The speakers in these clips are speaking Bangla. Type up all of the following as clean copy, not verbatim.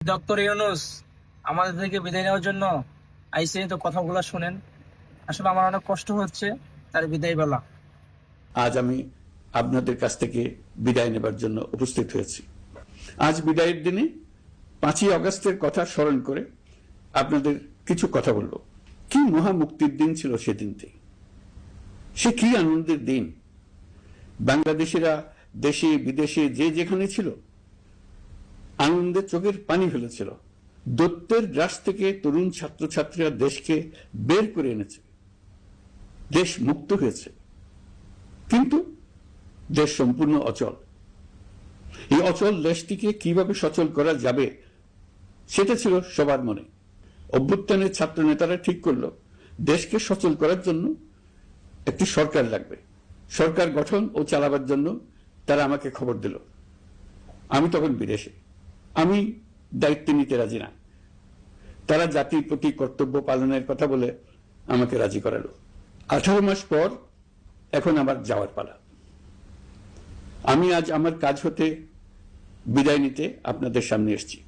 ডক্টর ইউনূস আমাদের থেকে বিদায় নেওয়ার জন্য আইসে, তো কথাগুলো শুনেন। আসলে আমার অনেক কষ্ট হচ্ছে তার বিদায় বেলা। আজ আমি আপনাদের কাছ থেকে বিদায় নেবার জন্য উপস্থিত হয়েছি। আজ বিদায়ের দিনে 5ই আগস্টের কথা স্মরণ করে আপনাদের কিছু কথা বলবো। কি মহা মুক্তির দিন ছিল সেদিনটি, সে কি আনন্দের দিন। বাংলাদেশিরা দেশে বিদেশে যে যেখানে ছিল আনন্দে চোখের পানি ফেলেছিল। দৈত্যের গ্রাস থেকে তরুণ ছাত্রছাত্রীরা দেশকে বের করে এনেছে, দেশ মুক্ত হয়েছে। কিন্তু দেশ সম্পূর্ণ অচল। এই অচল দেশটিকে কিভাবে সচল করা যাবে সেটা ছিল সবার মনে। অভ্যুত্থানের ছাত্র নেতারা ঠিক করলো দেশকে সচল করার জন্য একটি সরকার লাগবে। সরকার গঠন ও চালাবার জন্য তারা আমাকে খবর দিল। আমি তখন বিদেশে, আমি দায়িত্ব নিতে রাজি না। তারা জাতির প্রতি কর্তব্য পালনের কথা বলে আমাকে রাজি করালো। 18 মাস পর এখন আমার যাওয়ার পালা। আমি আজ আমার কাজ হতে বিদায় নিতে আপনাদের সামনে এসেছি।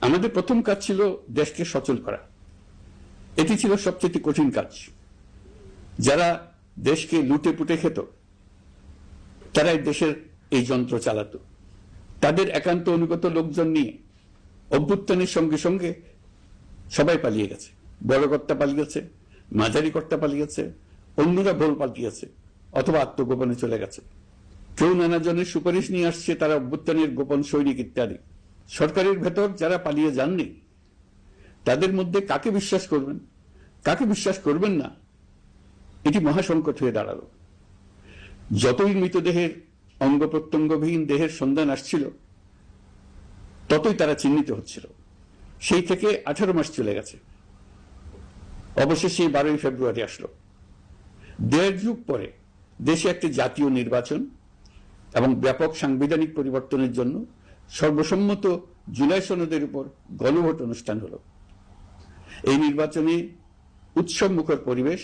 আমাদের প্রথম কাজ ছিল দেশকে সচল করা। এটি ছিল সবচেয়ে কঠিন কাজ। যারা দেশকে লুটে পুটে খেত তারাই দেশের এই যন্ত্র চালাতো। তাদের একান্ত অনুগত লোকজন নিয়ে অভ্যুত্থানের সঙ্গে সঙ্গে সবাই পালিয়ে গেছে। বড় কর্তা পালিয়েছে, মাঝারি কর্তা পালিয়েছে, অন্যরা ভোল পাল্টিয়েছে অথবা আত্মগোপনে চলে গেছে। কেউ নানা জনের সুপারিশ নিয়ে আসছে, তারা অভ্যুত্থানের গোপন সৈনিক ইত্যাদি। সরকারের ভেতর যারা পালিয়ে যাননি তাদের মধ্যে কাকে বিশ্বাস করবেন, কাকে বিশ্বাস করবেন না, এটি মহাসংকট হয়ে দাঁড়ালো। যতই মৃতদেহের অঙ্গ প্রত্যঙ্গবিহীন দেহের সন্ধান আসছিল ততই তারা চিহ্নিত হচ্ছিল। সেই থেকে 18 মাস চলে গেছে। অবশেষে 12ই ফেব্রুয়ারি আসলো। 1.5 যুগ পরে দেশে একটি জাতীয় নির্বাচন এবং ব্যাপক সাংবিধানিক পরিবর্তনের জন্য সর্বসম্মত জুলাই সনদের উপর গণভোট অনুষ্ঠান হলো। এই নির্বাচনে উৎসব মুখর পরিবেশ,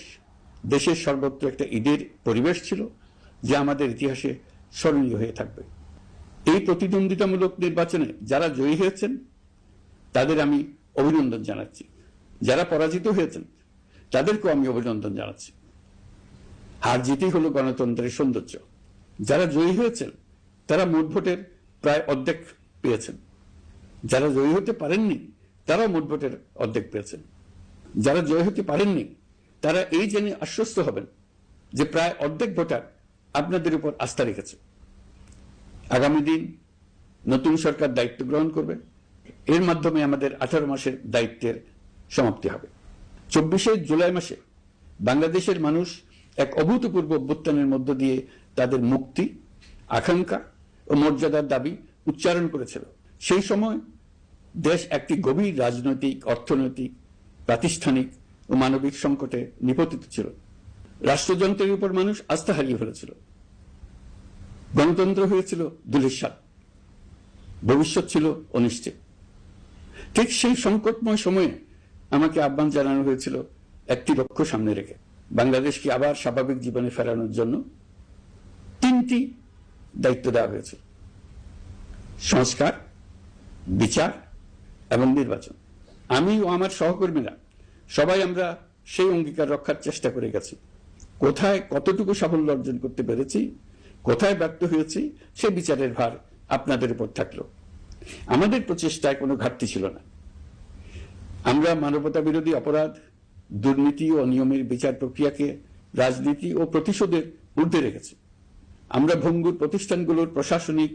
দেশের সর্বত্র একটা ঈদের পরিবেশ ছিল, যা আমাদের ইতিহাসে স্মরণীয় হয়ে থাকবে। এই প্রতিদ্বন্দ্বিতামূলক নির্বাচনে যারা জয়ী হয়েছেন তাদের আমি অভিনন্দন জানাচ্ছি। যারা পরাজিত হয়েছেন তাদেরকেও আমি অভিনন্দন জানাচ্ছি। হার জিতই হলো গণতন্ত্রের সৌন্দর্য। যারা জয়ী হয়েছেন তারা মোট ভোটের প্রায় অর্ধেক পেয়েছেন। যারা জয়ী হতে পারেননি তারাও মোট ভোটের অর্ধেক পেয়েছেন। যারা জয়ী হতে পারেননি তারা এই জেনে আশ্বস্ত হবেন যে প্রায় অর্ধেক ভোটার আপনাদের উপর আস্থা রেখেছে। আগামী দিন নতুন সরকার দায়িত্ব গ্রহণ করবে। এর মাধ্যমে আমাদের 18 মাসের দায়িত্বের সমাপ্তি হবে। 24শে জুলাই মাসে বাংলাদেশের মানুষ এক অভূতপূর্ব অভ্যুত্থানের মধ্য দিয়ে তাদের মুক্তি, আকাঙ্ক্ষা ও মর্যাদার দাবি উচ্চারণ করেছিল। সেই সময় দেশ একটি গভীর রাজনৈতিক, অর্থনৈতিক, প্রাতিষ্ঠানিক ও মানবিক সংকটে নিপতিত ছিল। রাষ্ট্রযন্ত্রের উপর মানুষ আস্থা হারিয়ে ফেলেছিল। গণতন্ত্র হয়েছিল ধূলিসাৎ, ভবিষ্যৎ ছিল অনিশ্চিত। ঠিক সেই সংকটময় সময়ে আমাকে আহ্বান জানানো হয়েছিল একটি লক্ষ্য সামনে রেখে বাংলাদেশকে আবার স্বাভাবিক জীবনে ফেরানোর জন্য 3টি দায়িত্ব দেওয়া হয়েছে: সংস্কার, বিচার এবং নির্বাচন। আমি ও আমার সহকর্মীরা সবাই আমরা সেই অঙ্গীকার রক্ষার চেষ্টা করে গেছি। কোথায় কতটুকু সাফল্য অর্জন করতে পেরেছি, কোথায় ব্যর্থ হয়েছি, সে বিচারের ভার আপনাদের উপর থাকলো। আমাদের প্রচেষ্টায় কোনো ঘাটতি ছিল না। আমরা মানবতা বিরোধী অপরাধ, দুর্নীতি ও অনিয়মের বিচার প্রক্রিয়াকে রাজনীতি ও প্রতিশোধের ঊর্ধ্বে রেখেছি। আমরা ভঙ্গুর প্রতিষ্ঠানগুলোর প্রশাসনিক,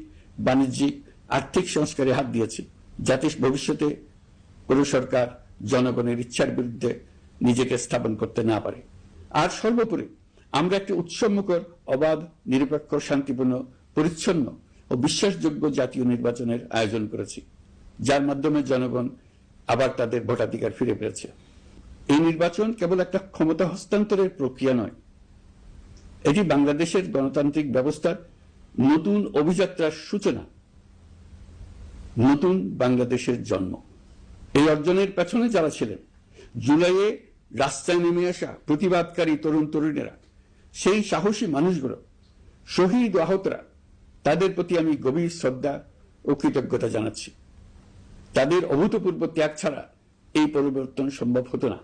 বাণিজ্যিক, আর্থিক সংস্কারে হাত দিয়েছি, যাতে ভবিষ্যতে কোনো সরকার জনগণের ইচ্ছার বিরুদ্ধে নিজেকে স্থাপন করতে না পারে। আর সর্বোপরি আমরা একটি উৎসবমুখর, অবাধ, নিরপেক্ষ, শান্তিপূর্ণ, পরিচ্ছন্ন ও বিশ্বাসযোগ্য জাতীয় নির্বাচনের আয়োজন করেছি, যার মাধ্যমে জনগণ আবার তাদের ভোটাধিকার ফিরে পেয়েছে। এই নির্বাচন কেবল একটা ক্ষমতা হস্তান্তরের প্রক্রিয়া নয়, এটি বাংলাদেশের গণতান্ত্রিক ব্যবস্থার নতুন অভিযাত্রার সূচনা, নতুন বাংলাদেশের জন্ম। এই অর্জনের পেছনে যারা ছিলেন, জুলাইয়ে রাস্তায় নেমে আসা প্রতিবাদকারী তরুণ তরুণীরা, সেই সাহসী মানুষগুলো, শহীদ আহতরা, তাদের প্রতি আমি গভীর শ্রদ্ধা ও কৃতজ্ঞতা জানাচ্ছি। তাদের অভূতপূর্ব ত্যাগ ছাড়া এই পরিবর্তন সম্ভব হতো না।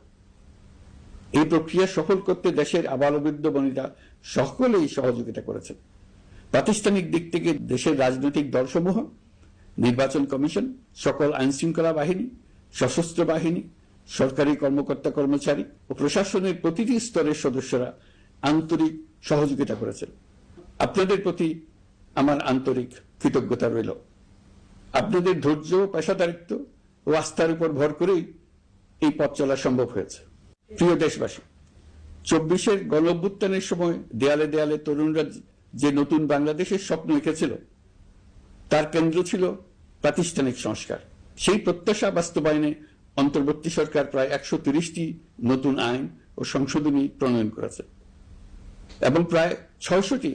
এই প্রক্রিয়া সফল করতে দেশের আবালবৃদ্ধ বনিতা সকলেই সহযোগিতা করেছেন। প্রাতিষ্ঠানিক দিক থেকে দেশের রাজনৈতিক দলসমূহ, নির্বাচন কমিশন, সকল আইনশৃঙ্খলা বাহিনী, সশস্ত্র বাহিনী, সরকারি কর্মকর্তা কর্মচারী ও প্রশাসনের প্রতিটি স্তরের সদস্যরা আন্তরিক সহযোগিতা করেছেন। আপনাদের প্রতি আমার আন্তরিক কৃতজ্ঞতা রইল। আপনাদের ধৈর্য, পেশাদারিত্ব ও আস্থার উপর ভর করেই এই পথ চলা সম্ভব হয়েছে। প্রিয় দেশবাসী, 24-এর গণঅভ্যুত্থানের সময় দেয়ালে দেয়ালে তরুণরা যে নতুন বাংলাদেশের স্বপ্ন এঁকেছিল, তার কেন্দ্র ছিল প্রাতিষ্ঠানিক সংস্কার। সেই প্রত্যাশা বাস্তবায়নে অন্তর্বর্তী সরকার প্রায় 130টি নতুন আইন ও সংশোধনী প্রণয়ন করেছে এবং প্রায় 600টি